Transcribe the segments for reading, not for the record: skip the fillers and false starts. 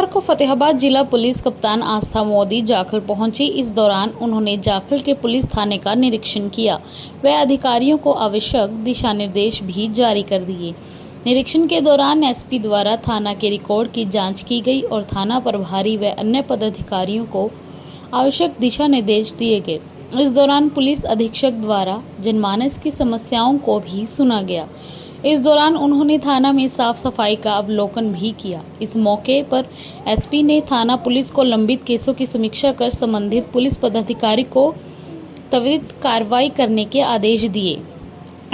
शुक्रवार को फतेहाबाद जिला पुलिस कप्तान आस्था मोदी जाखल पहुंची। इस दौरान उन्होंने जाखल के पुलिस थाने का निरीक्षण किया व अधिकारियों को आवश्यक दिशा निर्देश भी जारी कर दिए। निरीक्षण के दौरान एसपी द्वारा थाना के रिकॉर्ड की जांच की गई और थाना प्रभारी व अन्य पदाधिकारियों को आवश्यक दिशा निर्देश दिए गए। इस दौरान पुलिस अधीक्षक द्वारा जनमानस की समस्याओं को भी सुना गया। इस दौरान उन्होंने थाना में साफ सफाई का अवलोकन भी किया। इस मौके पर एसपी ने थाना पुलिस को लंबित केसों की समीक्षा कर संबंधित पुलिस पदाधिकारी को त्वरित कार्रवाई करने के आदेश दिए।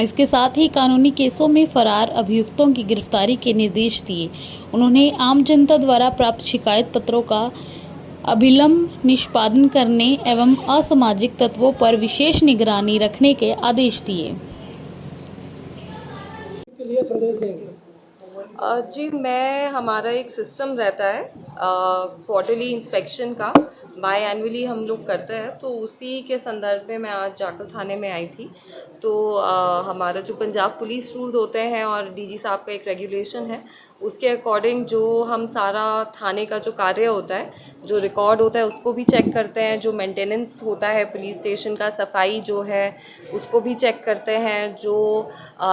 इसके साथ ही कानूनी केसों में फरार अभियुक्तों की गिरफ्तारी के निर्देश दिए। उन्होंने आम जनता द्वारा प्राप्त शिकायत पत्रों का अविलंब निष्पादन करने एवं असामाजिक तत्वों पर विशेष निगरानी रखने के आदेश दिए। के लिए संदेश देंगे? जी हमारा एक सिस्टम रहता है क्वार्टरली इंस्पेक्शन का, बाय एनुअली हम लोग करते हैं, तो उसी के संदर्भ में मैं आज जाखल थाने में आई थी। तो हमारा जो पंजाब पुलिस रूल्स होते हैं और डीजी साहब का एक रेगुलेशन है, उसके अकॉर्डिंग जो हम सारा थाने का जो कार्य होता है, जो रिकॉर्ड होता है, उसको भी चेक करते हैं। जो मेंटेनेंस होता है पुलिस स्टेशन का, सफाई जो है उसको भी चेक करते हैं। जो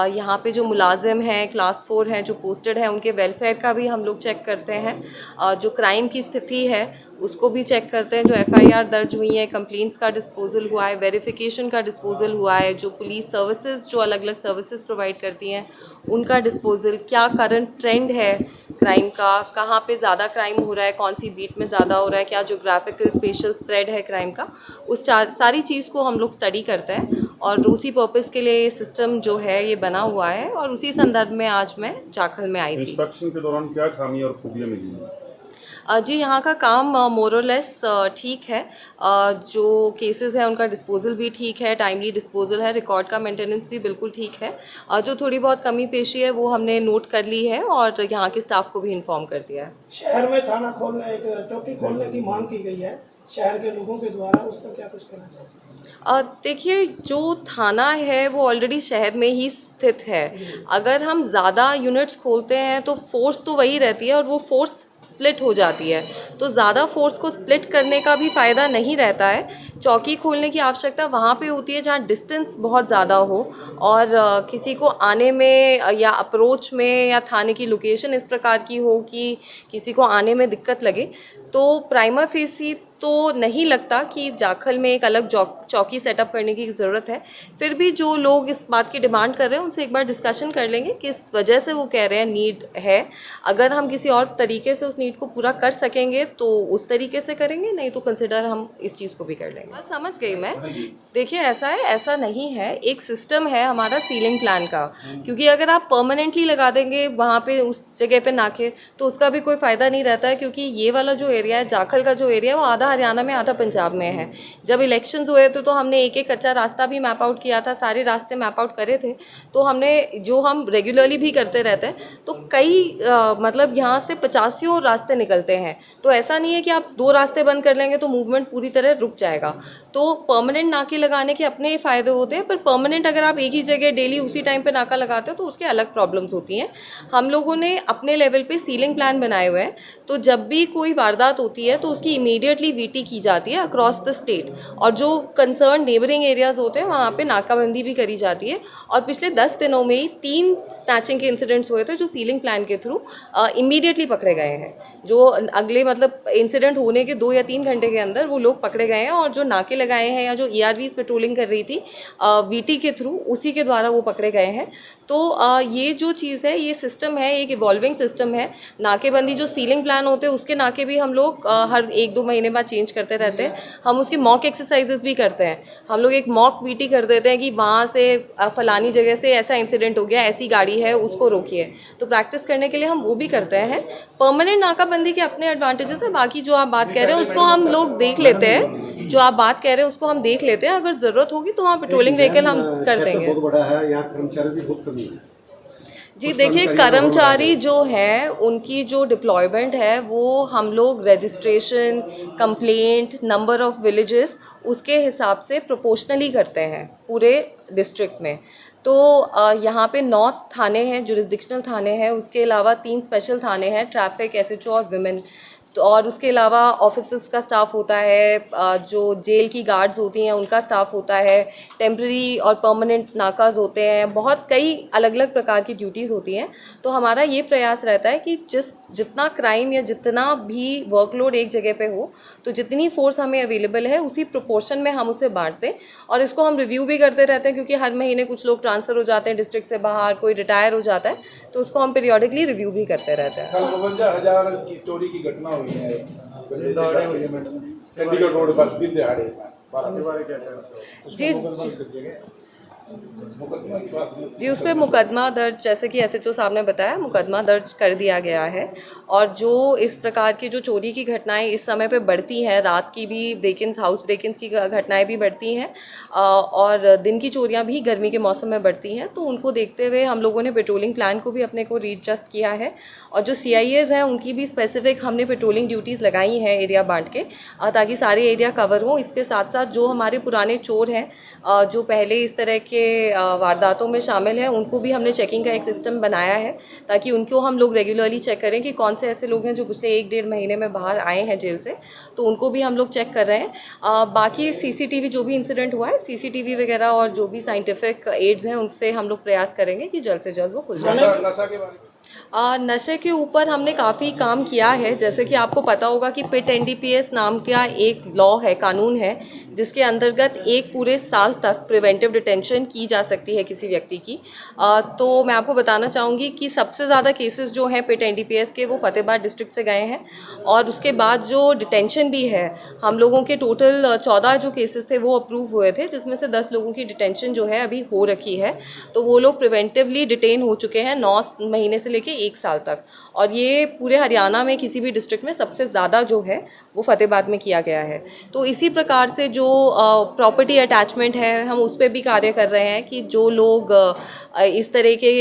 यहाँ पे जो मुलाजिम हैं, क्लास 4 हैं जो पोस्टेड हैं, उनके वेलफेयर का भी हम लोग चेक करते हैं। जो क्राइम की स्थिति है उसको भी चेक करते हैं। जो एफआईआर दर्ज हुई है, कंप्लेंट्स का डिस्पोजल हुआ है, वेरिफिकेशन का डिस्पोजल हुआ है, जो पुलिस सर्विसेज जो अलग अलग सर्विसेज प्रोवाइड करती हैं उनका डिस्पोजल, क्या करंट ट्रेंड है क्राइम का, कहाँ पे ज़्यादा क्राइम हो रहा है, कौन सी बीट में ज़्यादा हो रहा है, क्या जोग्राफिकल स्पेशल स्प्रेड है क्राइम का, उस सारी चीज़ को हम लोग स्टडी करते हैं। और उसी पर्पज़ के लिए ये सिस्टम जो है ये बना हुआ है, और उसी संदर्भ में आज मैं जाखल में आई थी। इंस्पेक्शन के दौरान क्या खामी और खूबियाँ मिली हैं? जी यहाँ का काम मोरलेस ठीक है। जो केसेस हैं उनका डिस्पोजल भी ठीक है, टाइमली डिस्पोजल है, रिकॉर्ड का मेंटेनेंस भी बिल्कुल ठीक है। जो थोड़ी बहुत कमी पेशी है वो हमने नोट कर ली है और यहाँ के स्टाफ को भी इन्फॉर्म कर दिया है। शहर में थाना खोलने, एक चौकी खोलने की मांग की गई है शहर के लोगों के द्वारा, उस पर क्या कुछ कहना चाहिए? देखिए, जो थाना है वो ऑलरेडी शहर में ही स्थित है। अगर हम ज़्यादा यूनिट्स खोलते हैं तो फोर्स तो वही रहती है और वो फोर्स स्प्लिट हो जाती है, तो ज़्यादा फोर्स को स्प्लिट करने का भी फ़ायदा नहीं रहता है। चौकी खोलने की आवश्यकता वहाँ पे होती है जहाँ डिस्टेंस बहुत ज़्यादा हो और किसी को आने में या अप्रोच में या थाने की लोकेशन इस प्रकार की हो कि किसी को आने में दिक्कत लगे। तो प्राइमा फेसी तो नहीं लगता कि जाखल में एक अलग चौकी सेटअप करने की ज़रूरत है। फिर भी जो लोग इस बात की डिमांड कर रहे हैं उनसे एक बार डिस्कशन कर लेंगे किस वजह से वो कह रहे हैं नीड है। अगर हम किसी और तरीके से उस नीड को पूरा कर सकेंगे तो उस तरीके से करेंगे, नहीं तो कंसिडर हम इस चीज़ को भी कर लेंगे। बात समझ गई मैं। देखिए, ऐसा है, ऐसा नहीं है, एक सिस्टम है हमारा सीलिंग प्लान का। क्योंकि अगर आप परमानेंटली लगा देंगे वहाँ पे उस जगह पे नाके, तो उसका भी कोई फ़ायदा नहीं रहता है। क्योंकि ये वाला जो एरिया है, जाखल का जो एरिया है, वो आधा हरियाणा में आधा पंजाब में है। जब इलेक्शंस हुए थे तो हमने एक एक कच्चा रास्ता भी मैप आउट किया था, सारे रास्ते मैप आउट करे थे। तो हमने, जो हम रेगुलरली भी करते रहते हैं, तो कई मतलब यहाँ से 50 रास्ते निकलते हैं। तो ऐसा नहीं है कि आप 2 रास्ते बंद कर लेंगे तो मूवमेंट पूरी तरह रुक जाएगा। तो परमानेंट नाके लगाने के अपने ही फ़ायदे होते हैं, पर परमानेंट अगर आप एक ही जगह डेली उसी टाइम पे नाका लगाते हो तो उसके अलग प्रॉब्लम्स होती हैं। हम लोगों ने अपने लेवल पे सीलिंग प्लान बनाए हुए हैं, तो जब भी कोई वारदात होती है तो उसकी इमीडिएटली वीटी की जाती है अक्रॉस द स्टेट, और जो कंसर्न नेबरिंग एरियाज़ होते हैं वहाँ पे नाकाबंदी भी करी जाती है। और पिछले 10 दिनों में ही 3 स्नैचिंग के इंसिडेंट्स हुए थे जो सीलिंग प्लान के थ्रू इमीडिएटली पकड़े गए हैं। जो अगले मतलब इंसिडेंट होने के 2 या 3 घंटे के अंदर वो लोग पकड़े गए हैं, और जो नाके लगाए हैं या जो ERVs पेट्रोलिंग कर रही थी वीटी के थ्रू, उसी के द्वारा वो पकड़े गए हैं। तो ये जो चीज़ है, ये सिस्टम है, एक इवॉल्विंग सिस्टम है। नाकेबंदी जो सीलिंग प्लान होते हैं उसके नाके भी हम लोग हर 1-2 महीने बाद चेंज करते रहते हैं। हम उसकी मॉक एक्सरसाइजेस भी करते हैं। हम लोग एक मॉक वीटी कर देते हैं कि वहाँ से फलानी जगह से ऐसा इंसिडेंट हो गया, ऐसी गाड़ी है, उसको रोकिए। तो प्रैक्टिस करने के लिए हम वो भी करते हैं। परमानेंट नाकाबंदी के अपने एडवांटेजेस हैं। बाकी जो आप बात कह रहे हैं उसको हम लोग देख लेते हैं, जो आप बात कह रहे हैं उसको हम देख लेते हैं। अगर ज़रूरत होगी तो वहाँ पेट्रोलिंग व्हीकल हम कर देंगे। बहुत बड़ा है, यहाँ कर्मचारी भी बहुत कमी है। जी देखिए, कर्मचारी जो है उनकी जो डिप्लॉयमेंट है वो हम लोग registration, complaint, number of villages, उसके हिसाब से प्रोपोर्शनली करते हैं पूरे डिस्ट्रिक्ट में। तो यहाँ पे 9 थाने हैं, जुरिस्डिक्शनल थाने हैं, उसके अलावा 3 स्पेशल थाने हैं, ट्रैफिक, SHO और विमेन। तो और उसके अलावा ऑफिसर्स का स्टाफ होता है, जो जेल की गार्ड्स होती हैं उनका स्टाफ होता है, टेम्प्रेरी और परमानेंट नाकाज होते हैं, बहुत कई अलग अलग प्रकार की ड्यूटीज़ होती हैं। तो हमारा ये प्रयास रहता है कि जितना क्राइम या जितना भी वर्कलोड एक जगह पे हो, तो जितनी फोर्स हमें अवेलेबल है उसी प्रोपोर्शन में हम उसे बांटते हैं और इसको हम रिव्यू भी करते रहते हैं, क्योंकि हर महीने कुछ लोग ट्रांसफ़र हो जाते हैं डिस्ट्रिक्ट से बाहर, कोई रिटायर हो जाता है, तो उसको हम पीरियोडिकली रिव्यू भी करते रहते हैं। कल 52,000 की चोरी की घटना हुई है चंडीगढ़ रोड पर दिन दिहाड़े। जी मुकदमा की बात नहीं। जी, उस पर मुकदमा दर्ज, जैसे कि एसएचओ साहब ने बताया, मुकदमा दर्ज कर दिया गया है। और जो इस प्रकार की जो चोरी की घटनाएं इस समय पे बढ़ती हैं, रात की भी ब्रेक-इन्स, हाउस ब्रेक-इन्स की घटनाएं भी बढ़ती हैं और दिन की चोरियां भी गर्मी के मौसम में बढ़ती हैं, तो उनको देखते हुए हम लोगों ने पेट्रोलिंग प्लान को भी अपने को रीएडजस्ट किया है। और जो CIAs हैं उनकी भी स्पेसिफिक हमने पेट्रोलिंग ड्यूटीज़ लगाई हैं एरिया बांट के, ताकि सारे एरिया कवर हों। इसके साथ साथ जो हमारे पुराने चोर हैं, जो पहले इस तरह के वारदातों में शामिल हैं, उनको भी हमने चेकिंग का एक सिस्टम बनाया है, ताकि उनको हम लोग रेगुलरली चेक करें कि कौन से ऐसे लोग हैं जो पिछले 1-1.5 महीने में बाहर आए हैं जेल से, तो उनको भी हम लोग चेक कर रहे हैं। बाकी CCTV जो भी इंसिडेंट हुआ है, CCTV वगैरह और जो भी साइंटिफिक एड्स हैं उनसे हम लोग प्रयास करेंगे कि जल्द से जल्द वो खुल जाए। नशा के बारे में नशे के ऊपर हमने काफ़ी काम किया है। जैसे कि आपको पता होगा कि पिट NDPS नाम का एक लॉ है, कानून है, जिसके अंतर्गत एक पूरे साल तक प्रिवेंटिव डिटेंशन की जा सकती है किसी व्यक्ति की। तो मैं आपको बताना चाहूँगी कि सबसे ज़्यादा केसेस जो हैं पिट NDPS के, वो फतेहाबाद डिस्ट्रिक्ट से गए हैं। और उसके बाद जो डिटेंशन भी है, हम लोगों के टोटल 14 जो केसेस थे वो अप्रूव हुए थे, जिसमें से 10 लोगों की डिटेंशन जो है अभी हो रखी है। तो वो लोग प्रिवेंटिवली डिटेन हो चुके हैं 9 महीने से लेके 1 साल तक। और ये पूरे हरियाणा में किसी भी डिस्ट्रिक्ट में सबसे ज़्यादा जो है वो फतेहाबाद में किया गया है। तो इसी प्रकार से जो प्रॉपर्टी अटैचमेंट है, हम उस पर भी कार्य कर रहे हैं कि जो लोग इस तरह के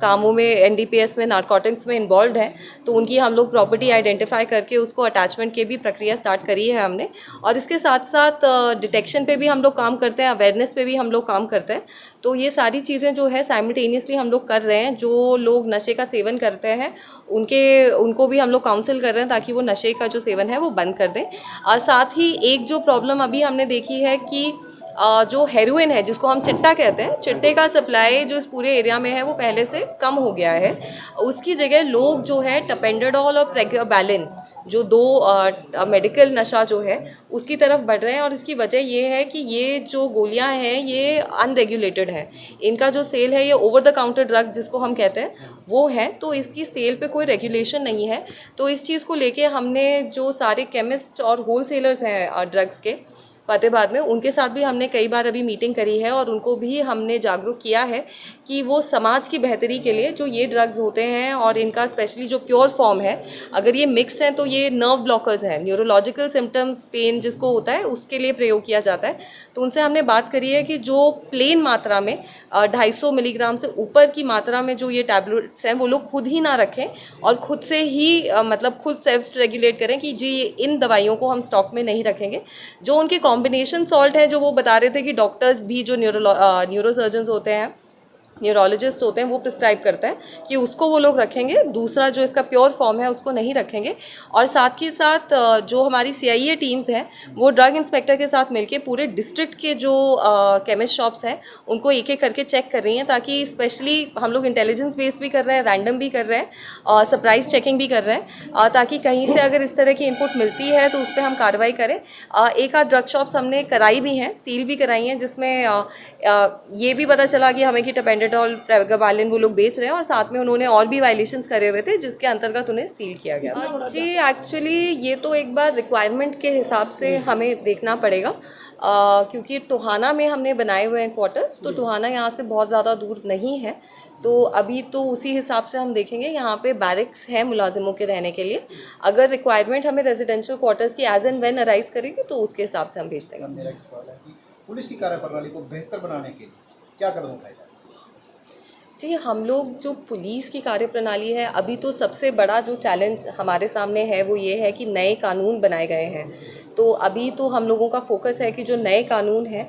कामों में, NDPS में, नारकोटिक्स में इन्वॉल्व हैं, तो उनकी हम लोग प्रॉपर्टी आइडेंटिफाई करके उसको अटैचमेंट की भी प्रक्रिया स्टार्ट करी है हमने। और इसके साथ साथ डिटेक्शन पे भी हम लोग काम करते हैं, अवेयरनेस पे भी हम लोग काम करते हैं। तो ये सारी चीज़ें जो है साइमल्टेनियसली हम लोग कर रहे हैं। जो लोग नशे का सेवन करते हैं उनको भी हम लोग काउंसिल कर रहे हैं, ताकि वो नशे का जो सेवन है वो बंद कर दें। और साथ ही एक जो प्रॉब्लम अभी हमने देखी है कि जो हेरोइन है, जिसको हम चिट्टा कहते हैं, चिट्टे का सप्लाई जो इस पूरे एरिया में है वो पहले से कम हो गया है। उसकी जगह लोग जो है टपेंडाडोल और प्रेगाबैलिन, जो 2 मेडिकल नशा जो है उसकी तरफ बढ़ रहे हैं। और इसकी वजह ये है कि ये जो गोलियां हैं ये अनरेगुलेटेड हैं, इनका जो सेल है ये ओवर द काउंटर ड्रग जिसको हम कहते हैं वो है, तो इसकी सेल पे कोई रेगुलेशन नहीं है। तो इस चीज़ को लेके हमने जो सारे केमिस्ट और होलसेलर्स हैं ड्रग्स के फतेहाबाद में, उनके साथ भी हमने कई बार अभी मीटिंग करी है और उनको भी हमने जागरूक किया है कि वो समाज की बेहतरी के लिए जो ये ड्रग्स होते हैं और इनका स्पेशली जो प्योर फॉर्म है, अगर ये मिक्स्ड हैं तो ये नर्व ब्लॉकर्स हैं, न्यूरोलॉजिकल सिम्टम्स, पेन जिसको होता है उसके लिए प्रयोग किया जाता है। तो उनसे हमने बात करी है कि जो प्लेन मात्रा में 250 मिलीग्राम से ऊपर की मात्रा में जो ये टैबलेट्स हैं वो लोग खुद ही ना रखें और खुद से ही मतलब खुद सेल्फ रेगुलेट करें कि जी इन दवाइयों को हम स्टॉक में नहीं रखेंगे। जो उनके कॉम्बिनेशन सॉल्ट है, जो वो बता रहे थे कि डॉक्टर्स भी जो न्यूरोसर्जन्स होते हैं, न्यूरोलॉजिस्ट होते हैं, वो प्रिस्क्राइब करते हैं कि उसको वो लोग रखेंगे, दूसरा जो इसका प्योर फॉर्म है उसको नहीं रखेंगे। और साथ ही साथ जो हमारी CIA टीम्स हैं वो ड्रग इंस्पेक्टर के साथ मिलके पूरे डिस्ट्रिक्ट के जो केमिस्ट शॉप्स हैं उनको एक एक करके चेक कर रही हैं, ताकि स्पेशली हम लोग इंटेलिजेंस बेस्ड भी कर रहे हैं, रैंडम भी कर रहे हैं, सरप्राइज चेकिंग भी कर रहे हैं, ताकि कहीं से अगर इस तरह की इनपुट मिलती है तो उस पर हम कार्रवाई करें। एक आध ड्रग शॉप्स हमने कराई भी हैं, सील भी कराई हैं, जिसमें ये भी पता चला कि हमें कि टपेंडाडोल, प्रेगाबैलिन वो लोग बेच रहे हैं और साथ में उन्होंने और भी वायलेशंस करे हुए थे, जिसके अंतर्गत उन्हें सील किया गया। जी एक्चुअली ये तो एक बार रिक्वायरमेंट के हिसाब से हमें देखना पड़ेगा, क्योंकि टोहाना में हमने बनाए हुए हैं क्वार्टर्स, तो टोहाना यहाँ से बहुत ज़्यादा दूर नहीं है। तो अभी तो उसी हिसाब से हम देखेंगे, यहाँ पे बैरिक्स हैं मुलाजिमों के रहने के लिए। अगर रिक्वायरमेंट हमें रेजिडेंशियल क्वार्टर्स की एज एंड व्हेन अराइज करेगी तो उसके हिसाब से हम भेज देंगे। मेरा एक सवाल है कि पुलिस की कार्यप्रणाली को बेहतर बनाने के लिए क्या कदम उठाए जाए? जी, हम लोग जो पुलिस की कार्यप्रणाली है, अभी तो सबसे बड़ा जो चैलेंज हमारे सामने है वो ये है कि नए कानून बनाए गए हैं। तो अभी तो हम लोगों का फोकस है कि जो नए कानून हैं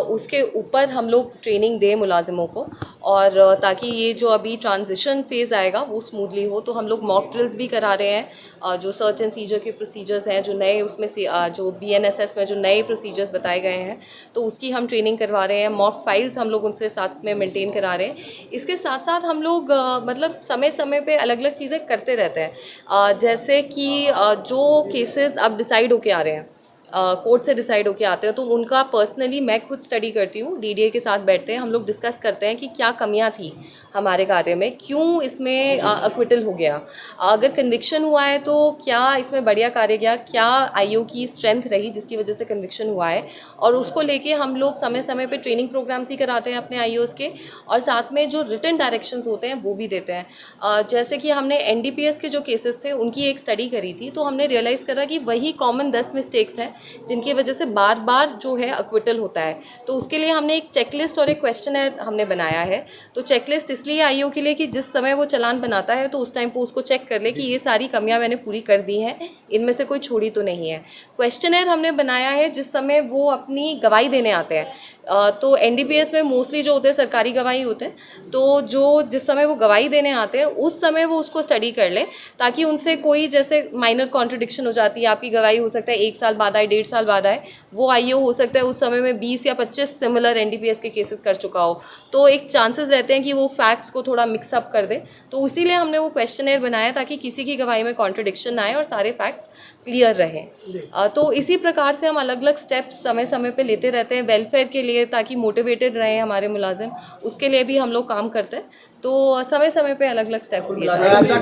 उसके ऊपर हम लोग ट्रेनिंग दें मुलाजिमों को, और ताकि ये जो अभी ट्रांजिशन फेज़ आएगा वो स्मूथली हो, तो हम लोग मॉक ड्रिल्स भी करा रहे हैं। जो सर्च एंड सीजर के प्रोसीजर्स हैं, जो नए उसमें से जो BNSS में जो नए प्रोसीजर्स बताए गए हैं, तो उसकी हम ट्रेनिंग करवा रहे हैं। मॉक फाइल्स हम लोग उनसे साथ में मेंटेन करा रहे हैं। इसके साथ साथ हम लोग मतलब समय समय पे अलग अलग चीज़ें करते रहते हैं। जैसे कि जो केसेस अब डिसाइड होके आ रहे हैं, कोर्ट से डिसाइड होके आते हैं, तो उनका पर्सनली मैं खुद स्टडी करती हूँ। DDA के साथ बैठते हैं, हम लोग डिस्कस करते हैं कि क्या कमियाँ थी हमारे कार्य में, क्यों इसमें अक्विटल हो गया, अगर कन्विक्शन हुआ है तो क्या इसमें बढ़िया कार्य किया, क्या IO की स्ट्रेंथ रही जिसकी वजह से कन्विक्शन हुआ है। और उसको लेके हम लोग समय समय पे ट्रेनिंग प्रोग्राम्स ही कराते हैं अपने IOs के, और साथ में जो रिटन डायरेक्शंस होते हैं वो भी देते हैं। जैसे कि हमने NDPS के जो केसेस थे उनकी एक स्टडी करी थी, तो हमने रियलाइज़ करा कि वही कॉमन 10 मिस्टेक्स हैं जिनकी वजह से बार बार जो है अक्विटल होता है। तो उसके लिए हमने एक चेकलिस्ट और एक क्वेश्चनर हमने बनाया है। तो चेकलिस्ट इसलिए IO के लिए कि जिस समय वो चालान बनाता है तो उस टाइम पे उसको चेक कर ले कि ये सारी कमियां मैंने पूरी कर दी हैं, इनमें से कोई छोड़ी तो नहीं है। क्वेश्चनर हमने बनाया है जिस समय वो अपनी गवाही देने आते हैं। तो NDPS में मोस्टली जो होते हैं सरकारी गवाही होते हैं, तो जो जिस समय वो गवाही देने आते हैं उस समय वो उसको स्टडी कर ले, ताकि उनसे कोई जैसे माइनर कॉन्ट्रडिक्शन हो जाती है, आपकी गवाही हो सकता है 1 साल बाद आए, 1.5 साल बाद आए, वो IO हो सकता है उस समय में 20 या 25 सिमिलर NDPS के केसेस कर चुका हो, तो एक चांसेस रहते हैं कि वो फैक्ट्स को थोड़ा मिक्सअप कर दे। तो इसीलिए हमने वो क्वेश्चनर बनाया ताकि किसी की गवाही में कॉन्ट्रडिक्शन ना आए और सारे फैक्ट्स क्लियर रहें। तो इसी प्रकार से हम अलग अलग स्टेप्स समय समय पे लेते रहते हैं वेलफेयर के लिए, ताकि मोटिवेटेड रहें हमारे मुलाजिम, उसके लिए भी हम लोग काम करते हैं। तो समय समय पे अलग अलग स्टेप्स लिए जाते हैं।